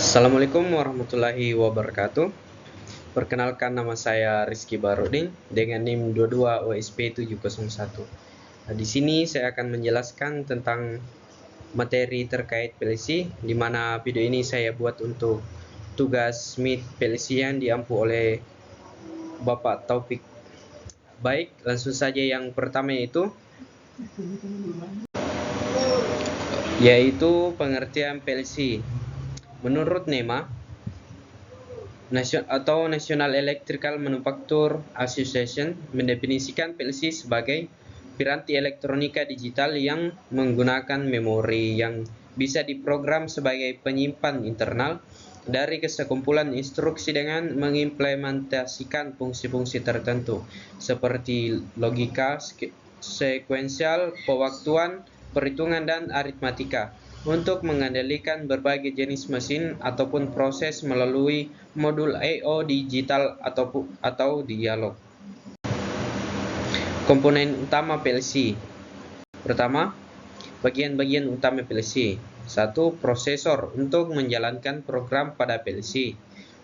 Assalamualaikum warahmatullahi wabarakatuh. Perkenalkan, nama saya Rizky Barudin dengan NIM 22OSP701. Di sini saya akan menjelaskan tentang materi terkait PLC, di mana video ini saya buat untuk tugas MIT PLC yang diampu oleh Bapak Taufik. Baik, langsung saja yang pertama yaitu pengertian PLC. Menurut NEMA atau National Electrical Manufacturer Association mendefinisikan PLC sebagai piranti elektronika digital yang menggunakan memori yang bisa diprogram sebagai penyimpan internal dari sekumpulan instruksi dengan mengimplementasikan fungsi-fungsi tertentu seperti logika, sekuensial, pewaktuan, perhitungan, dan aritmatika untuk mengendalikan berbagai jenis mesin ataupun proses melalui modul I/O digital atau dialog. Komponen utama PLC. Pertama, bagian-bagian utama PLC. 1. Prosesor untuk menjalankan program pada PLC.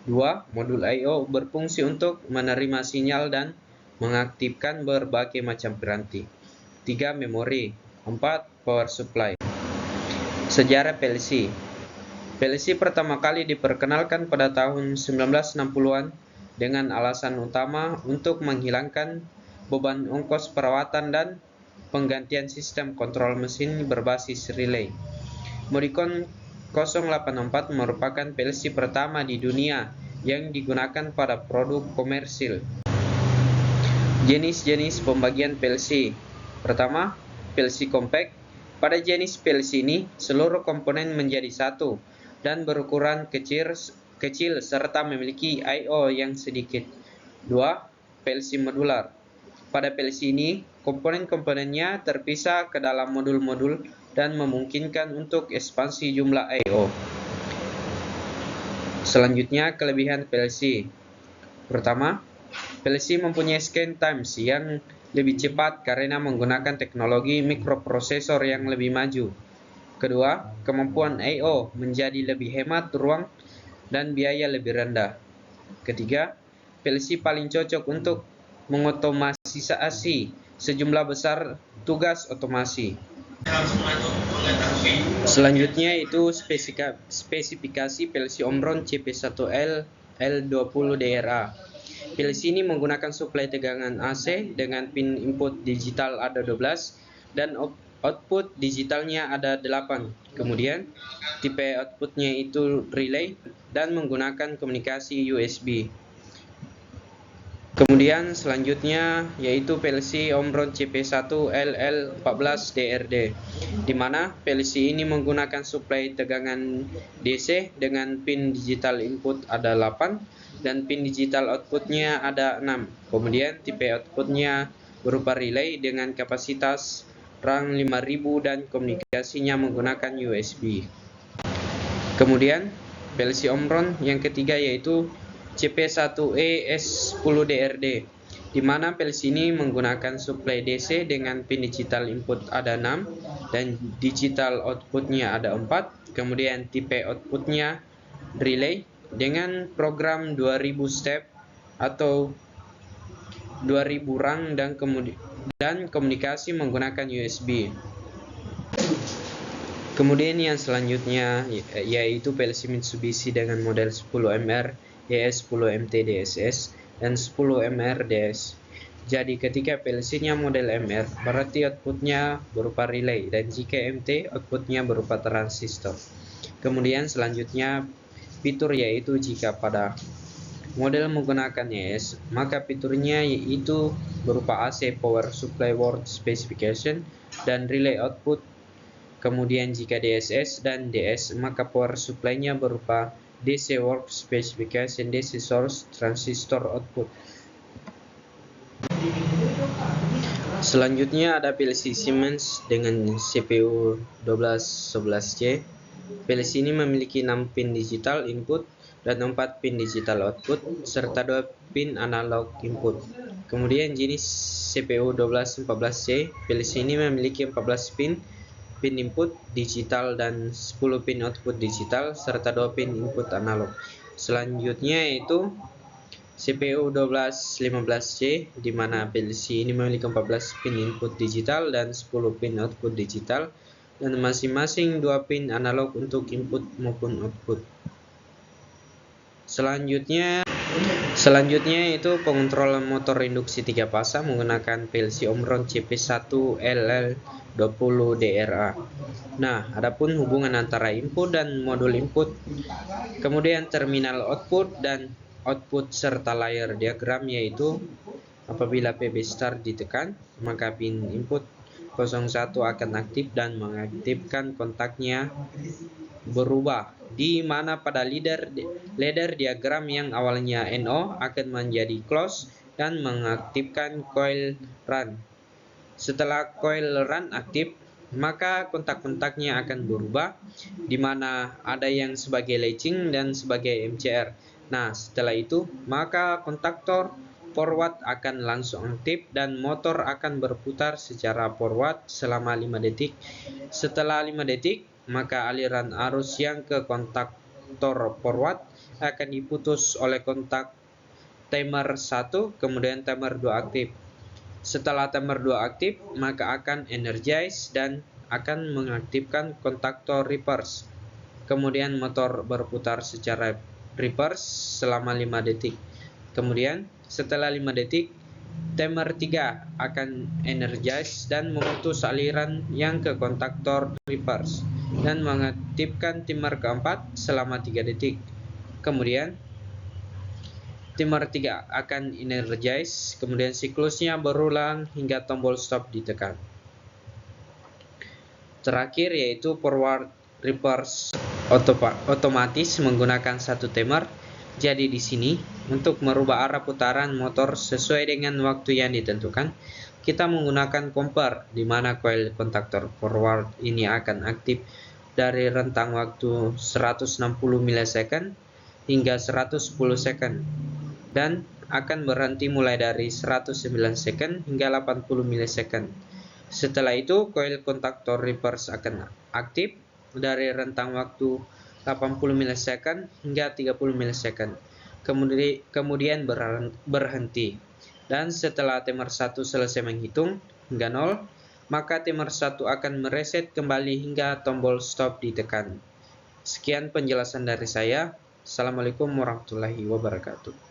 2. Modul I/O berfungsi untuk menerima sinyal dan mengaktifkan berbagai macam piranti. 3. Memori. 4. Power supply. Sejarah PLC. PLC pertama kali diperkenalkan pada tahun 1960-an dengan alasan utama untuk menghilangkan beban ongkos perawatan dan penggantian sistem kontrol mesin berbasis relay. Modicon 084 merupakan PLC pertama di dunia yang digunakan pada produk komersil. Jenis-jenis pembagian PLC. Pertama, PLC compact. Pada jenis PLC ini, seluruh komponen menjadi satu dan berukuran kecil serta memiliki I/O yang sedikit. 2. PLC modular. Pada PLC ini, komponen-komponennya terpisah ke dalam modul-modul dan memungkinkan untuk ekspansi jumlah I/O. Selanjutnya, kelebihan PLC. Pertama, PLC mempunyai scan times yang lebih cepat karena menggunakan teknologi mikroprosesor yang lebih maju. Kedua, kemampuan I/O menjadi lebih hemat ruang dan biaya lebih rendah. Ketiga, PLC paling cocok untuk mengotomatisasi sejumlah besar tugas otomasi. Selanjutnya itu spesifikasi PLC Omron CP1L L20DRA. PLC ini menggunakan suplai tegangan AC dengan pin input digital ada 12 dan output digitalnya ada 8. Kemudian tipe outputnya itu relay dan menggunakan komunikasi USB. Kemudian selanjutnya yaitu PLC Omron CP1LL14DRD, di mana PLC ini menggunakan suplai tegangan DC dengan pin digital input ada 8 dan pin digital outputnya ada 6. Kemudian tipe outputnya berupa relay dengan kapasitas RAM 5000 dan komunikasinya menggunakan USB. Kemudian PLC Omron yang ketiga yaitu CP1E S10DRD, di mana PLC ini menggunakan suplai DC dengan pin digital input ada 6 dan digital outputnya ada 4. Kemudian tipe outputnya relay dengan program 2000 step atau 2000 rang dan komunikasi menggunakan USB. Kemudian yang selanjutnya yaitu PLC Mitsubishi dengan model 10MR ES10MT DSS dan 10MR DS. Jadi ketika PLC-nya model MR, berarti outputnya berupa relay, dan jika MT, outputnya berupa transistor. Kemudian selanjutnya fitur yaitu jika pada model menggunakan ES, maka fiturnya yaitu berupa AC Power Supply Word Specification dan relay output. Kemudian jika DSS dan DS, maka power supply-nya berupa DC Work Specification, DC Source, Transistor Output. Selanjutnya ada PLC Siemens dengan CPU 1211C. PLC ini memiliki 6 pin digital input dan 4 pin digital output serta 2 pin analog input. Kemudian jenis CPU 1214C, PLC ini memiliki 14 pin pin input digital dan 10 pin output digital serta 2 pin input analog. Selanjutnya yaitu CPU 1215C, di mana PLC ini memiliki 14 pin input digital dan 10 pin output digital, dan masing-masing 2 pin analog untuk input maupun output. Selanjutnya itu pengontrol motor induksi 3 pasang menggunakan PLC Omron CP1LL20DRA. Nah, adapun hubungan antara input dan modul input, kemudian terminal output dan output serta layar diagram, yaitu apabila PB start ditekan, maka pin input 01 akan aktif dan mengaktifkan kontaknya berubah, di mana pada ladder diagram yang awalnya NO akan menjadi close dan mengaktifkan coil run. Setelah coil run aktif, maka kontak-kontaknya akan berubah, di mana ada yang sebagai latching dan sebagai MCR. Nah, setelah itu maka kontaktor forward akan langsung aktif dan motor akan berputar secara forward selama 5 detik. Setelah 5 detik, maka aliran arus yang ke kontaktor forward akan diputus oleh kontak timer 1, kemudian timer 2 aktif. Setelah timer 2 aktif, maka akan energize dan akan mengaktifkan kontaktor reverse. Kemudian motor berputar secara reverse selama 5 detik. Kemudian setelah 5 detik, timer 3 akan energize dan memutus aliran yang ke kontaktor reverse dan mengaktifkan timer keempat selama 3 detik. Kemudian timer 3 akan energize, kemudian siklusnya berulang hingga tombol stop ditekan. Terakhir yaitu forward reverse otomatis menggunakan satu timer. Jadi di sini untuk merubah arah putaran motor sesuai dengan waktu yang ditentukan, kita menggunakan compare, di mana coil kontaktor forward ini akan aktif dari rentang waktu 160 millisecond hingga 110 second dan akan berhenti mulai dari 109 second hingga 80 millisecond. Setelah itu coil kontaktor reverse akan aktif dari rentang waktu 80 millisecond hingga 30 millisecond, kemudian berhenti. Dan setelah timer 1 selesai menghitung hingga 0, maka timer 1 akan mereset kembali hingga tombol stop ditekan. Sekian penjelasan dari saya. Assalamualaikum warahmatullahi wabarakatuh.